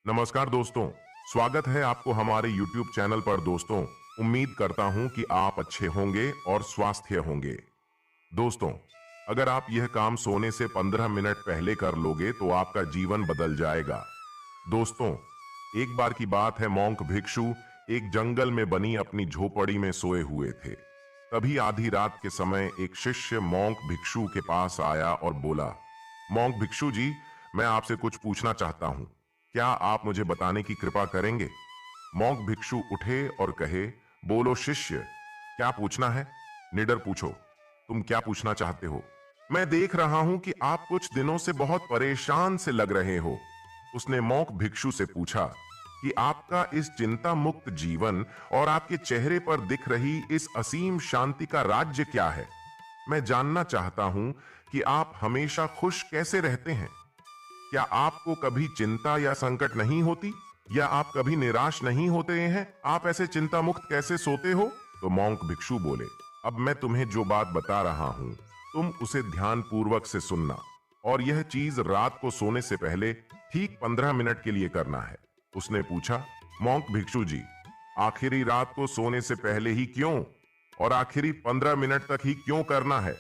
नमस्कार दोस्तों। स्वागत है आपको हमारे YouTube चैनल पर। दोस्तों, उम्मीद करता हूं कि आप अच्छे होंगे और स्वास्थ्य होंगे। दोस्तों, अगर आप यह काम सोने से 15 मिनट पहले कर लोगे तो आपका जीवन बदल जाएगा। दोस्तों, एक बार की बात है, मॉन्क भिक्षु एक जंगल में बनी अपनी झोपड़ी में सोए हुए थे। तभी आधी रात के समय एक शिष्य मॉन्क भिक्षु के पास आया और बोला, मॉन्क भिक्षु जी, मैं आपसे कुछ पूछना चाहता हूं, क्या आप मुझे बताने की कृपा करेंगे? मॉन्क भिक्षु उठे और कहे, बोलो शिष्य, क्या पूछना है? निडर पूछो, तुम क्या पूछना चाहते हो? मैं देख रहा हूं कि आप कुछ दिनों से बहुत परेशान से लग रहे हो। उसने मॉन्क भिक्षु से पूछा कि आपका इस चिंता मुक्त जीवन और आपके चेहरे पर दिख रही इस असीम शांति का राज्य क्या है? मैं जानना चाहता हूं कि आप हमेशा खुश कैसे रहते हैं। क्या आपको कभी चिंता या संकट नहीं होती, या आप कभी निराश नहीं होते हैं? आप ऐसे चिंता मुक्त कैसे सोते हो? तो मॉन्क भिक्षु बोले, अब मैं तुम्हें जो बात बता रहा हूं, तुम उसे ध्यान पूर्वक से सुनना, और यह चीज रात को सोने से पहले ठीक 15 मिनट के लिए करना है। उसने पूछा, मॉन्क भिक्षु जी, आखिरी रात को सोने से पहले ही क्यों, और आखिरी 15 मिनट तक ही क्यों करना है?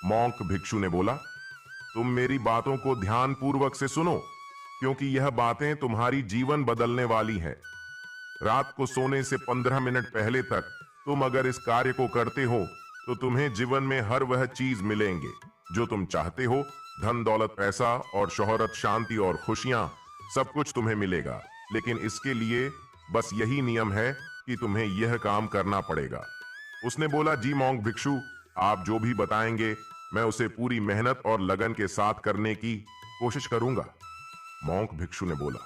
मॉन्क भिक्षु ने बोला, तुम मेरी बातों को ध्यान पूर्वक से सुनो, क्योंकि यह बातें तुम्हारी जीवन बदलने वाली हैं। रात को सोने से 15 मिनट पहले तक तुम अगर इस कार्य को करते हो तो तुम्हें जीवन में हर वह चीज मिलेंगे जो तुम चाहते हो। धन दौलत, पैसा और शोहरत, शांति और खुशियां, सब कुछ तुम्हें मिलेगा। लेकिन इसके लिए बस यही नियम है कि तुम्हें यह काम करना पड़ेगा। उसने बोला, जी मॉन्क भिक्षु, आप जो भी बताएंगे मैं उसे पूरी मेहनत और लगन के साथ करने की कोशिश करूंगा। मॉन्क भिक्षु ने बोला,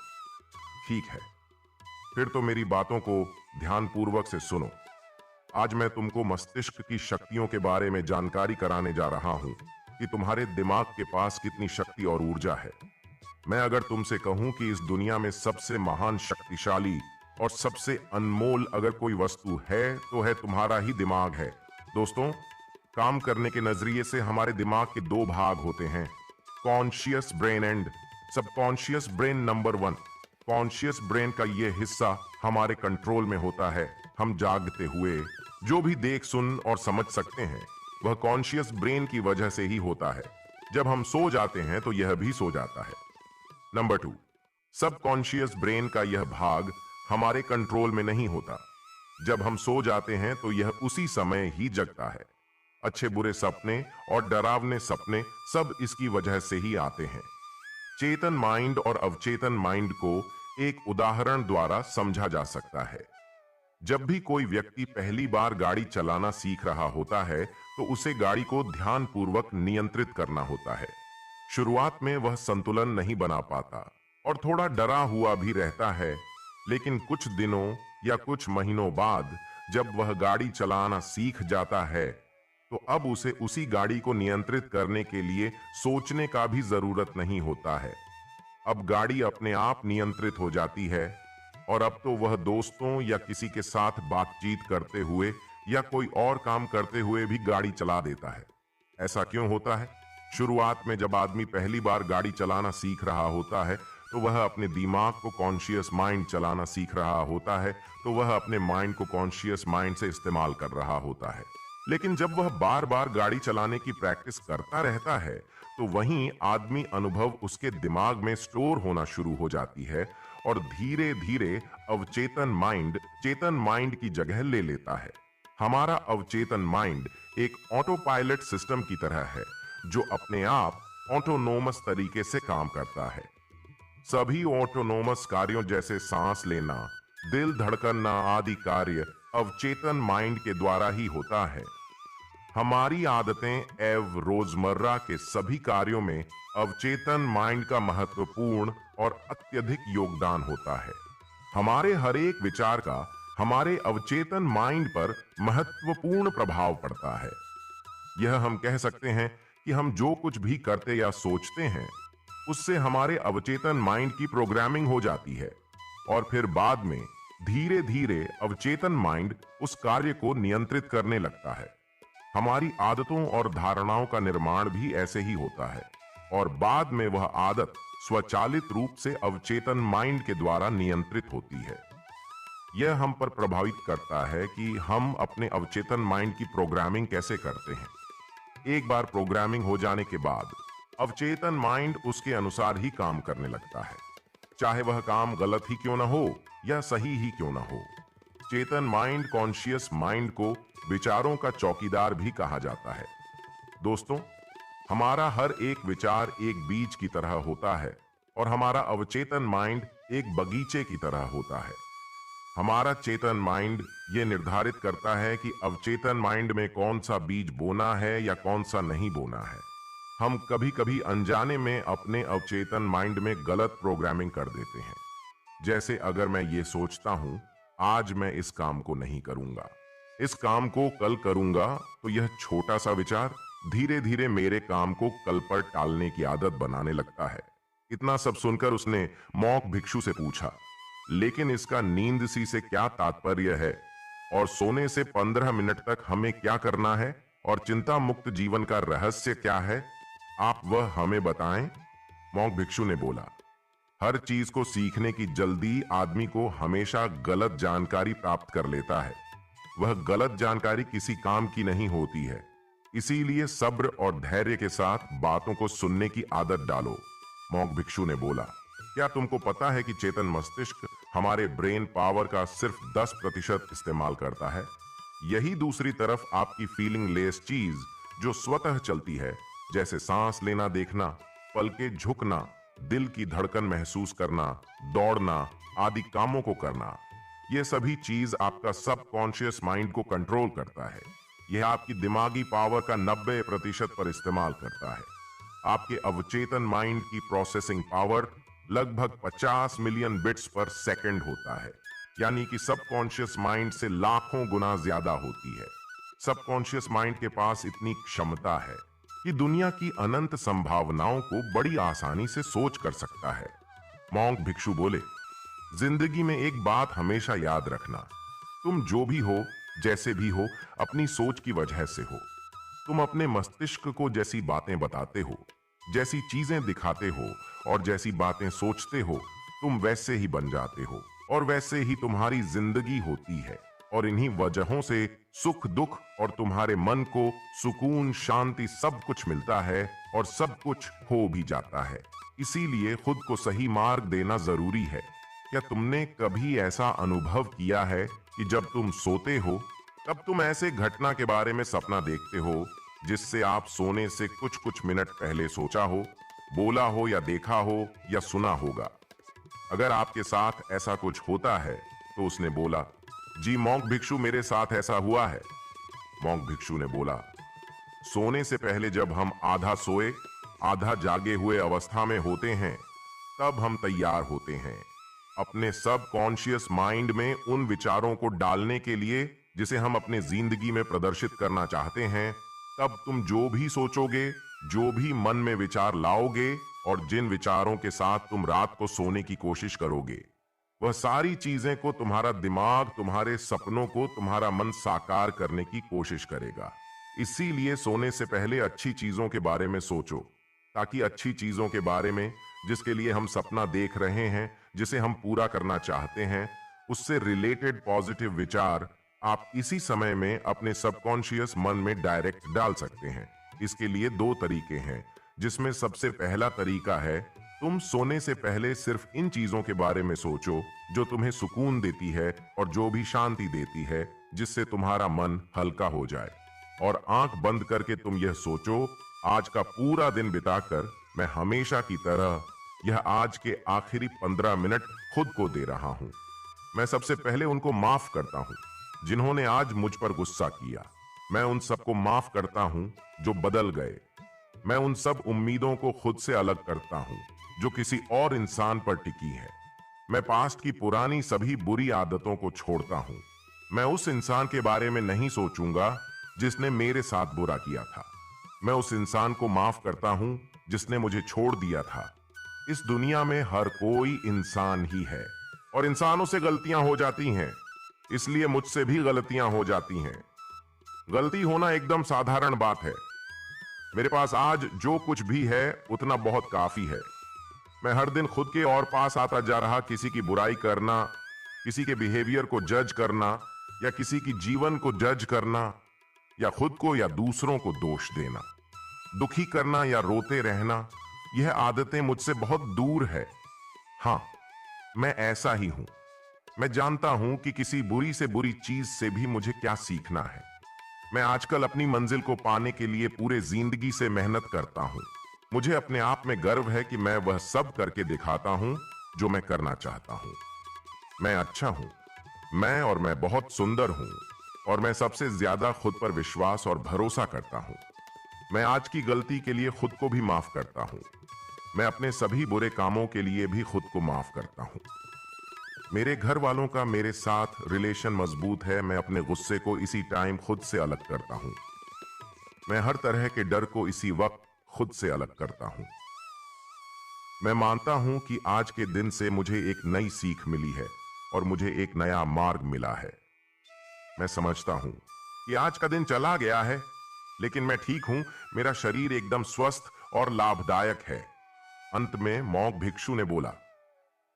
ठीक है, फिर तो मेरी बातों को ध्यानपूर्वक से सुनो। आज मैं तुमको मस्तिष्क की शक्तियों के बारे में जानकारी कराने जा रहा हूं कि तुम्हारे दिमाग के पास कितनी शक्ति और ऊर्जा है। मैं अगर तुमसे कहूं कि इस दुनिया में सबसे महान, शक्तिशाली और सबसे अनमोल अगर कोई वस्तु है तो है तुम्हारा ही दिमाग है। दोस्तों, काम करने के नजरिए से हमारे दिमाग के दो भाग होते हैं, conscious brain and subconscious brain. Number 1, conscious brain का यह हिस्सा हमारे कंट्रोल में होता है। हम जागते हुए जो भी देख, सुन और समझ सकते हैं वह कॉन्शियस ब्रेन की वजह से ही होता है। जब हम सो जाते हैं तो यह भी सो जाता है। नंबर 2, सबकॉन्शियस ब्रेन का यह भाग हमारे कंट्रोल में नहीं होता। जब हम सो जाते हैं तो यह उसी समय ही जगता है। अच्छे बुरे सपने और डरावने सपने सब इसकी वजह से ही आते हैं। चेतन माइंड और अवचेतन माइंड को एक उदाहरण द्वारा समझा जा सकता है। जब भी कोई व्यक्ति पहली बार गाड़ी चलाना सीख रहा होता है तो उसे गाड़ी को ध्यानपूर्वक नियंत्रित करना होता है। शुरुआत में वह संतुलन नहीं बना पाता और थोड़ा डरा हुआ भी रहता है, लेकिन कुछ दिनों या कुछ महीनों बाद जब वह गाड़ी चलाना सीख जाता है तो अब उसे उसी गाड़ी को नियंत्रित करने के लिए सोचने का भी जरूरत नहीं होता है। अब गाड़ी अपने आप नियंत्रित हो जाती है, और अब तो वह दोस्तों या किसी के साथ बातचीत करते हुए या कोई और काम करते हुए भी गाड़ी चला देता है। ऐसा क्यों होता है? शुरुआत में जब आदमी पहली बार गाड़ी चलाना सीख रहा होता है तो वह अपने दिमाग को कॉन्शियस माइंड चलाना सीख रहा होता है, तो वह अपने माइंड को कॉन्शियस माइंड से इस्तेमाल कर रहा होता है। लेकिन जब वह बार बार गाड़ी चलाने की प्रैक्टिस करता रहता है तो वहीं आदमी अनुभव उसके दिमाग में स्टोर होना शुरू हो जाती है, और धीरे धीरे अवचेतन माइंड चेतन माइंड की जगह ले लेता है। हमारा अवचेतन माइंड एक ऑटो पायलट सिस्टम की तरह है जो अपने आप ऑटोनोमस तरीके से काम करता है। सभी ऑटोनोमस कार्यों जैसे सांस लेना, दिल धड़कना आदि कार्य अवचेतन माइंड के द्वारा ही होता है। हमारी आदतें एवं रोजमर्रा के सभी कार्यों में अवचेतन माइंड का महत्वपूर्ण और अत्यधिक योगदान होता है। हमारे हर एक विचार का हमारे अवचेतन माइंड पर महत्वपूर्ण प्रभाव पड़ता है। यह हम कह सकते हैं कि हम जो कुछ भी करते या सोचते हैं उससे हमारे अवचेतन माइंड की प्रोग्रामिंग हो जाती है, और फिर बाद में धीरे धीरे अवचेतन माइंड उस कार्य को नियंत्रित करने लगता है। हमारी आदतों और धारणाओं का निर्माण भी ऐसे ही होता है, और बाद में वह आदत स्वचालित रूप से अवचेतन माइंड के द्वारा नियंत्रित होती है। यह हम पर प्रभावित करता है कि हम अपने अवचेतन माइंड की प्रोग्रामिंग कैसे करते हैं। एक बार प्रोग्रामिंग हो जाने के बाद अवचेतन माइंड उसके अनुसार ही काम करने लगता है, चाहे वह काम गलत ही क्यों ना हो या सही ही क्यों ना हो। चेतन माइंड, कॉन्शियस माइंड को विचारों का चौकीदार भी कहा जाता है। दोस्तों, हमारा हर एक विचार एक बीज की तरह होता है और हमारा अवचेतन माइंड एक बगीचे की तरह होता है। हमारा चेतन माइंड यह निर्धारित करता है कि अवचेतन माइंड में कौन सा बीज बोना है या कौन सा नहीं बोना है। हम कभी कभी अनजाने में अपने अवचेतन माइंड में गलत प्रोग्रामिंग कर देते हैं। जैसे अगर मैं ये सोचता हूं, आज मैं इस काम को नहीं करूंगा, इस काम को कल करूंगा, तो यह छोटा सा विचार धीरे धीरे मेरे काम को कल पर टालने की आदत बनाने लगता है। इतना सब सुनकर उसने मॉन्क भिक्षु से पूछा, लेकिन इसका नींद सी से क्या तात्पर्य है, और सोने से 15 मिनट तक हमें क्या करना है, और चिंता मुक्त जीवन का रहस्य क्या है, आप वह हमें बताएं। मॉन्क भिक्षु ने बोला, हर चीज को सीखने की जल्दी आदमी को हमेशा गलत जानकारी प्राप्त कर लेता है। वह गलत जानकारी किसी काम की नहीं होती है, इसीलिए सब्र और धैर्य के साथ बातों को सुनने की आदत डालो। मॉन्क भिक्षु ने बोला, क्या तुमको पता है कि चेतन मस्तिष्क हमारे ब्रेन पावर का सिर्फ 10% इस्तेमाल करता है। यही दूसरी तरफ आपकी फीलिंग लेस चीज जो स्वतः चलती है, जैसे सांस लेना, देखना, पलके झुकना, दिल की धड़कन महसूस करना, दौड़ना आदि कामों को करना, यह सभी चीज आपका सबकॉन्शियस माइंड को कंट्रोल करता है। यह आपकी दिमागी पावर का 90% पर इस्तेमाल करता है। आपके अवचेतन माइंड की प्रोसेसिंग पावर लगभग 50 मिलियन बिट्स पर सेकंड होता है, यानी कि सबकॉन्शियस माइंड से लाखों गुना ज्यादा होती है। सबकॉन्शियस माइंड के पास इतनी क्षमता है कि दुनिया की अनंत संभावनाओं को बड़ी आसानी से सोच कर सकता है। मॉन्क भिक्षु बोले, जिंदगी में एक बात हमेशा याद रखना, तुम जो भी हो, जैसे भी हो, अपनी सोच की वजह से हो। तुम अपने मस्तिष्क को जैसी बातें बताते हो, जैसी चीजें दिखाते हो और जैसी बातें सोचते हो, तुम वैसे ही बन जाते हो और वैसे ही तुम्हारी जिंदगी होती है। और इन्हीं वजहों से सुख दुख और तुम्हारे मन को सुकून शांति सब कुछ मिलता है और सब कुछ हो भी जाता है। इसीलिए खुद को सही मार्ग देना जरूरी है। क्या तुमने कभी ऐसा अनुभव किया है कि जब तुम सोते हो तब तुम ऐसे घटना के बारे में सपना देखते हो जिससे आप सोने से कुछ कुछ मिनट पहले सोचा हो, बोला हो या देखा हो या सुना होगा? अगर आपके साथ ऐसा कुछ होता है तो उसने बोला, जी मॉन्क भिक्षु, मेरे साथ ऐसा हुआ है। मॉन्क भिक्षु ने बोला, सोने से पहले जब हम आधा सोए आधा जागे हुए अवस्था में होते हैं, तब हम तैयार होते हैं अपने सब कॉन्शियस माइंड में उन विचारों को डालने के लिए जिसे हम अपने जिंदगी में प्रदर्शित करना चाहते हैं। तब तुम जो भी सोचोगे, जो भी मन में विचार लाओगे और जिन विचारों के साथ तुम रात को सोने की कोशिश करोगे, वह सारी चीजें को तुम्हारा दिमाग, तुम्हारे सपनों को तुम्हारा मन साकार करने की कोशिश करेगा। इसीलिए सोने से पहले अच्छी चीजों के बारे में सोचो, ताकि अच्छी चीजों के बारे में जिसके लिए हम सपना देख रहे हैं, जिसे हम पूरा करना चाहते हैं, उससे रिलेटेड पॉजिटिव विचार आप इसी समय में अपने सबकॉन्शियस मन में डायरेक्ट डाल सकते हैं। इसके लिए 2 तरीके हैं, जिसमें सबसे पहला तरीका है, तुम सोने से पहले सिर्फ इन चीजों के बारे में सोचो जो तुम्हें सुकून देती है और जो भी शांति देती है, जिससे तुम्हारा मन हल्का हो जाए। और आंख बंद करके तुम यह सोचो, आज का पूरा दिन बिताकर मैं हमेशा की तरह यह आज के आखिरी 15 मिनट खुद को दे रहा हूं। मैं सबसे पहले उनको माफ करता हूं जिन्होंने आज मुझ पर गुस्सा किया। मैं उन सबको माफ करता हूं जो बदल गए। मैं उन सब उम्मीदों को खुद से अलग करता हूं जो किसी और इंसान पर टिकी है। मैं पास्ट की पुरानी सभी बुरी आदतों को छोड़ता हूं। मैं उस इंसान के बारे में नहीं सोचूंगा जिसने मेरे साथ बुरा किया था। मैं उस इंसान को माफ करता हूं जिसने मुझे छोड़ दिया था। इस दुनिया में हर कोई इंसान ही है और इंसानों से गलतियां हो जाती हैं, इसलिए मुझसे भी गलतियां हो जाती हैं। गलती होना एकदम साधारण बात है। मेरे पास आज जो कुछ भी है उतना बहुत काफी है। मैं हर दिन खुद के और पास आता जा रहा, किसी की बुराई करना, किसी के बिहेवियर को जज करना, या किसी की जीवन को जज करना, या खुद को या दूसरों को दोष देना, दुखी करना या रोते रहना। यह आदतें मुझसे बहुत दूर है। हां, मैं ऐसा ही हूं। मैं जानता हूं कि किसी बुरी से बुरी चीज से भी मुझे क्या सीखना है। मैं आजकल अपनी मंजिल को पाने के लिए पूरे जिंदगी से मेहनत करता हूं। मुझे अपने आप में गर्व है कि मैं वह सब करके दिखाता हूं जो मैं करना चाहता हूं। मैं अच्छा हूं। मैं बहुत सुंदर हूं। और मैं सबसे ज्यादा खुद पर विश्वास और भरोसा करता हूं। मैं आज की गलती के लिए खुद को भी माफ करता हूं। मैं अपने सभी बुरे कामों के लिए भी खुद को माफ करता हूं। मेरे घर वालों का मेरे साथ रिलेशन मजबूत है। मैं अपने गुस्से को इसी टाइम खुद से अलग करता हूं। मैं हर तरह के डर को इसी वक्त खुद से अलग करता हूं। मैं मानता हूं कि आज के दिन से मुझे एक नई सीख मिली है और मुझे एक नया मार्ग मिला है। मैं समझता हूं कि आज का दिन चला गया है, लेकिन मैं ठीक हूं। मेरा शरीर एकदम स्वस्थ और लाभदायक है। अंत में मॉन्क भिक्षु ने बोला,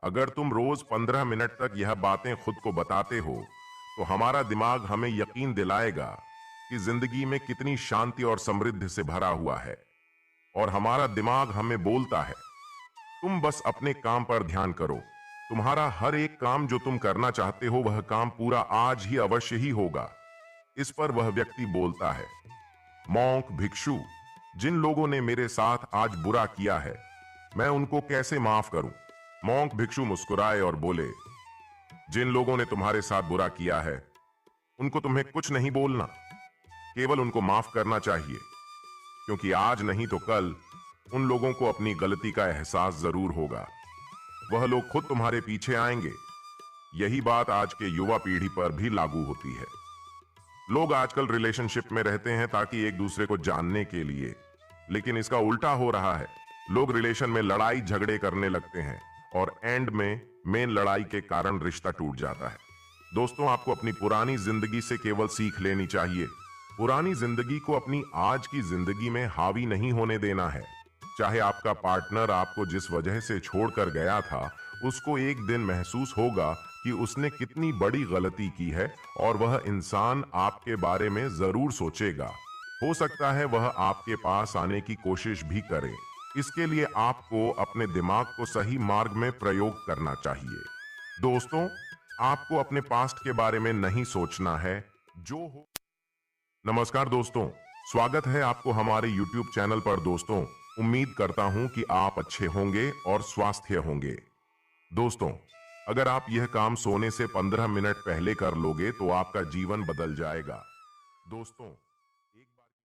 अगर तुम रोज 15 मिनट तक यह बातें खुद को बताते हो तो हमारा दिमाग हमें यकीन दिलाएगा कि जिंदगी में कितनी शांति और समृद्धि से भरा हुआ है। और हमारा दिमाग हमें बोलता है, तुम बस अपने काम पर ध्यान करो। तुम्हारा हर एक काम जो तुम करना चाहते हो वह काम पूरा आज ही अवश्य ही होगा। इस पर वह व्यक्ति बोलता है, मॉन्क भिक्षु, जिन लोगों ने मेरे साथ आज बुरा किया है मैं उनको कैसे माफ करूं? मॉन्क भिक्षु मुस्कुराए और बोले, जिन लोगों ने तुम्हारे साथ बुरा किया है उनको तुम्हें कुछ नहीं बोलना, केवल उनको माफ करना चाहिए, क्योंकि आज नहीं तो कल उन लोगों को अपनी गलती का एहसास जरूर होगा। वह लोग खुद तुम्हारे पीछे आएंगे। यही बात आज के युवा पीढ़ी पर भी लागू होती है। लोग आजकल रिलेशनशिप में रहते हैं ताकि एक दूसरे को जानने के लिए, लेकिन इसका उल्टा हो रहा है। लोग रिलेशन में लड़ाई झगड़े करने लगते हैं और एंड में मेन लड़ाई के कारण रिश्ता टूट जाता है। दोस्तों, आपको अपनी पुरानी जिंदगी से केवल सीख लेनी चाहिए। पुरानी जिंदगी को अपनी आज की जिंदगी में हावी नहीं होने देना है। चाहे आपका पार्टनर आपको जिस वजह से छोड़कर गया था, उसको एक दिन महसूस होगा कि उसने कितनी बड़ी गलती की है और वह इंसान आपके बारे में जरूर सोचेगा। हो सकता है वह आपके पास आने की कोशिश भी करे। इसके लिए आपको अपने दिमाग को सही मार्ग में प्रयोग करना चाहिए। दोस्तों, आपको अपने पास्ट के बारे में नहीं सोचना है, जो हो। नमस्कार दोस्तों, स्वागत है आपको हमारे YouTube चैनल पर। दोस्तों, उम्मीद करता हूं कि आप अच्छे होंगे और स्वास्थ्य होंगे। दोस्तों, अगर आप यह काम सोने से 15 मिनट पहले कर लोगे तो आपका जीवन बदल जाएगा। दोस्तों,